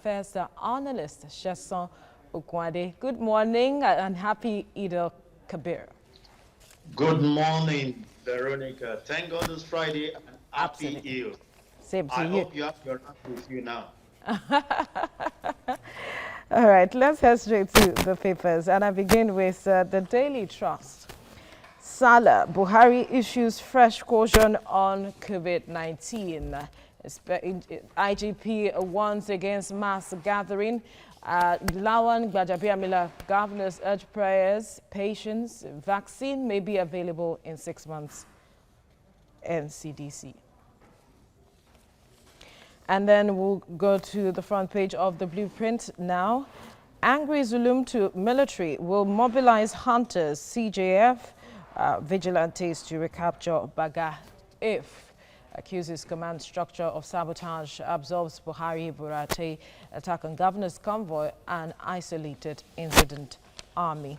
Affairs analyst, Sheson Okwade. Good morning and happy Eid al-Kabir. Good morning, Veronica. Thank God it's Friday and happy Absolutely. Eid. Same to I you. hope you have your wrap with you now. All right, let's head straight to the papers. And I begin with the Daily Trust. Salah, Buhari issues fresh caution on COVID-19. IGP warns against mass gathering. Lawan Gbajabiamila, governors urge prayers, patience. Vaccine may be available in 6 months. NCDC. And then we'll go to the front page of the blueprint now. Angry Zulum to military will mobilize hunters, CJF, vigilantes to recapture Baga if accuses command structure of sabotage, absolves Buhari Burate attack on governor's convoy and isolated incident army.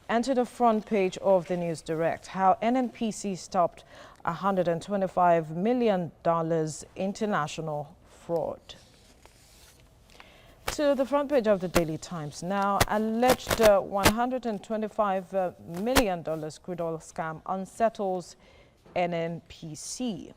Enter the front page of the News Direct, how NNPC stopped $125 million international fraud. To the front page of the Daily Times now, alleged $125 million crude oil scam unsettles NNPC.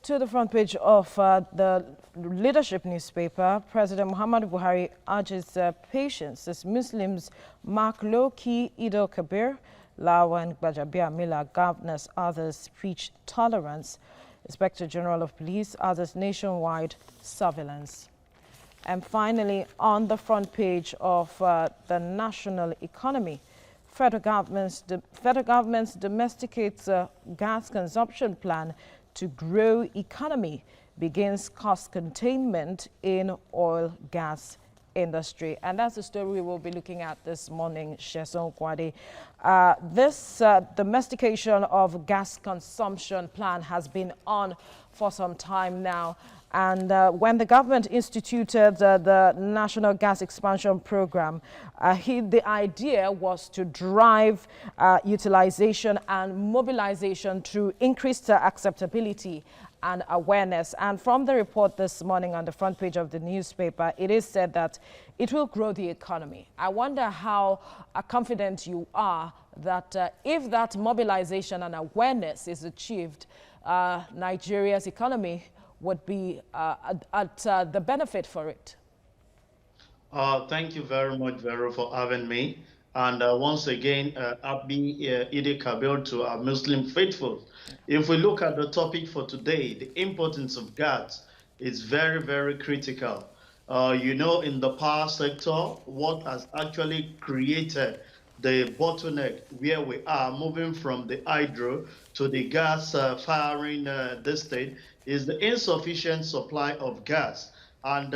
To the front page of the leadership newspaper, President Muhammad Buhari urges patience as Muslims mark low-key Eid al-Kabir. Lawan Gbajabiamila, governors, others preach tolerance. Inspector General of Police, others nationwide surveillance. And finally, on the front page of the national economy, federal government's domesticates gas consumption plan to grow economy begins cost containment in oil gas industry. And that's the story we will be looking at this morning, Sheson Kwade. This domestication of gas consumption plan has been on for some time now. And when the government instituted the National Gas Expansion Program, the idea was to drive utilization and mobilization through increased acceptability and awareness. And from the report this morning on the front page of the newspaper, it is said that it will grow the economy. I wonder how confident you are that if that mobilization and awareness is achieved, Nigeria's economy would be at the benefit for it. Thank you very much, Vero, for having me. And once again, happy Eid al-Kabir to our Muslim faithful. If we look at the topic for today, the importance of gas is very, very critical. In the power sector, what has actually created the bottleneck where we are moving from the hydro to the gas firing this state is the insufficient supply of gas. And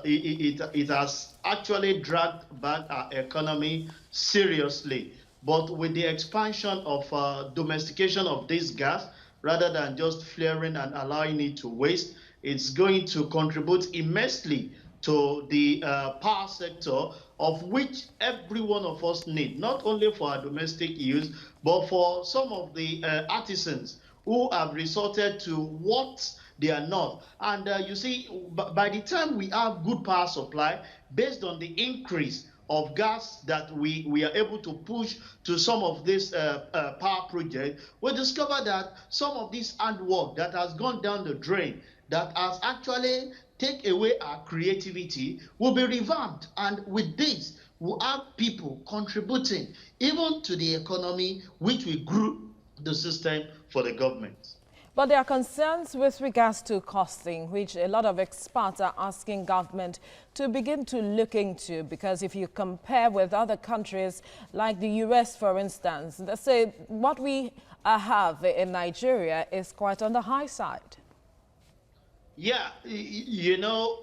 it has actually dragged back our economy seriously. But with the expansion of domestication of this gas, rather than just flaring and allowing it to waste, it's going to contribute immensely to the power sector, of which every one of us need, not only for our domestic use, but for some of the artisans who have resorted to what they are not. And you see, by the time we have good power supply, based on the increase of gas that we are able to push to some of these power projects, we discover that some of this handwork that has gone down the drain, that has actually take away our creativity, will be revamped. And with this, we'll have people contributing even to the economy, which will grow the system for the government. But there are concerns with regards to costing, which a lot of experts are asking government to begin to look into, because if you compare with other countries like the US, for instance, they say what we have in Nigeria is quite on the high side. Yeah,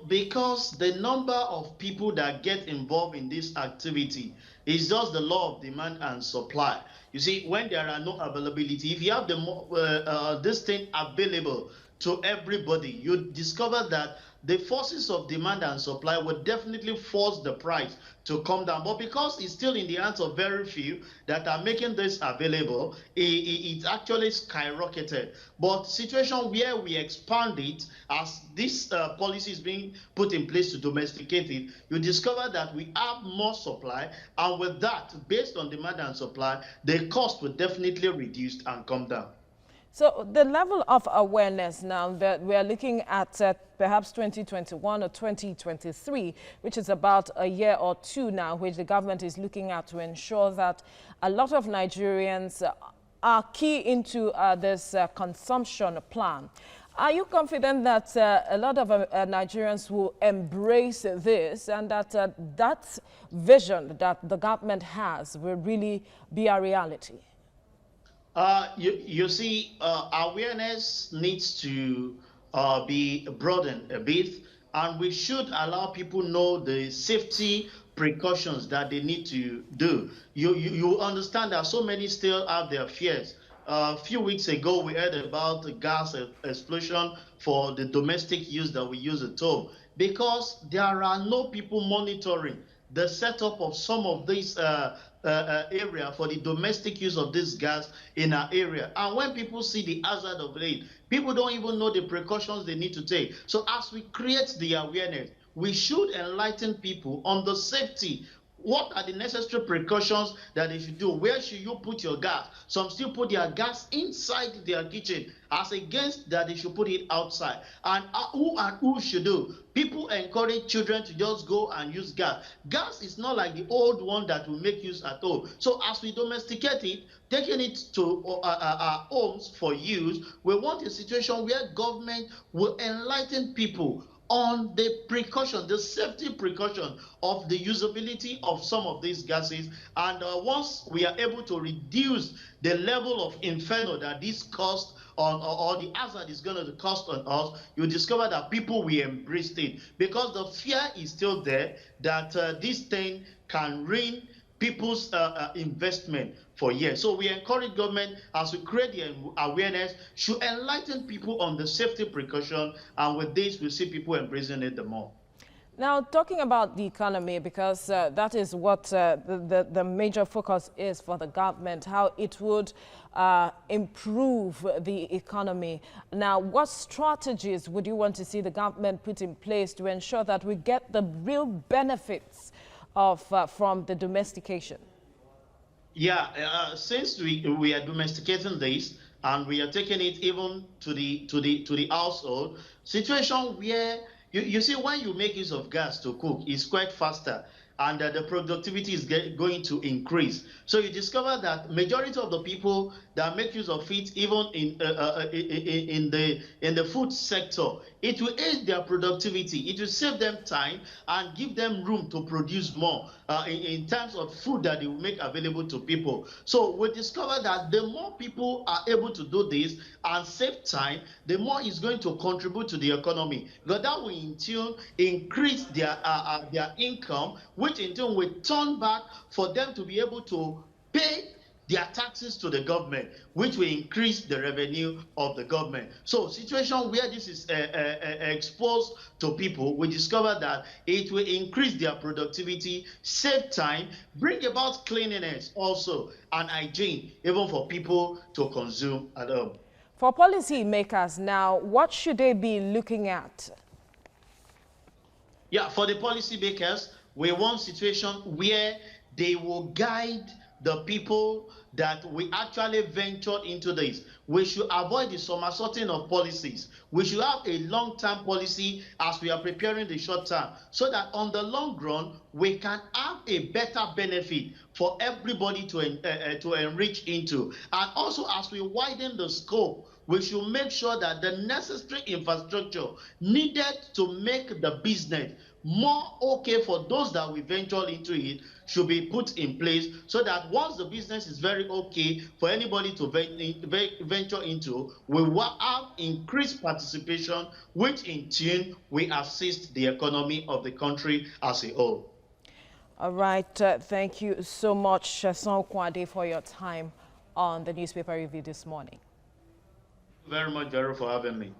because the number of people that get involved in this activity is just the law of demand and supply. You see, when there are no availability, if you have this thing available, to everybody, you discover that the forces of demand and supply will definitely force the price to come down. But because it's still in the hands of very few that are making this available, it's actually skyrocketed. But situation where we expand it, as this policy is being put in place to domesticate it, you discover that we have more supply, and with that, based on demand and supply, the cost will definitely reduce and come down. So the level of awareness now that we are looking at perhaps 2021 or 2023, which is about a year or two now, which the government is looking at to ensure that a lot of Nigerians are key into this consumption plan. Are you confident that a lot of Nigerians will embrace this, and that that vision that the government has will really be a reality? You see, awareness needs to be broadened a bit, and we should allow people know the safety precautions that they need to do. You understand that so many still have their fears. A few weeks ago, we heard about the gas explosion for the domestic use that we use at home, because there are no people monitoring the setup of some of these area for the domestic use of this gas in our area. And when people see the hazard of it, people don't even know the precautions they need to take. So as we create the awareness, we should enlighten people on the safety. What are the necessary precautions that they should do? Where should you put your gas? Some still put their gas inside their kitchen, as against that they should put it outside. And who should do? People encourage children to just go and use gas. Gas is not like the old one that we make use at home. So as we domesticate it, taking it to our homes for use, we want a situation where government will enlighten people on the precaution, the safety precaution of the usability of some of these gases. And once we are able to reduce the level of inferno that this cost on, or the hazard is going to cost on us, you discover that people will embrace it, because the fear is still there that this thing can ruin people's investment for years. So we encourage government, as we create the awareness, should enlighten people on the safety precaution, and with this we see people embracing it the more. Now, talking about the economy, because that is what the major focus is for the government, how it would improve the economy. Now, what strategies would you want to see the government put in place to ensure that we get the real benefits of from the domestication? Yeah, since we are domesticating this, and we are taking it even to the household situation, where you see, when you make use of gas to cook, it's quite faster, and the productivity is going to increase. So you discover that majority of the people that make use of it, even in the food sector, it will aid their productivity. It will save them time and give them room to produce more in terms of food that they will make available to people. So we discover that the more people are able to do this and save time, the more it's going to contribute to the economy, because that will in turn increase their income, which in turn will turn back for them to be able to pay their taxes to the government, which will increase the revenue of the government. So situation where this is exposed to people, we discover that it will increase their productivity, save time, bring about cleanliness also, and hygiene, even for people to consume at home. For policy makers now, what should they be looking at? Yeah, for the policy makers, we want situation where they will guide the people that we actually ventured into this. We should avoid the somersaulting of policies. We should have a long-term policy as we are preparing the short term, so that on the long run, we can have a better benefit for everybody to enrich into. And also, as we widen the scope, we should make sure that the necessary infrastructure needed to make the business more okay for those that we venture into it should be put in place, so that once the business is very okay for anybody to venture into, we will have increased participation, which in turn will assist the economy of the country as a whole. All right, thank you so much, Son Kwade, for your time on the newspaper review this morning. Very much, Vero, for having me.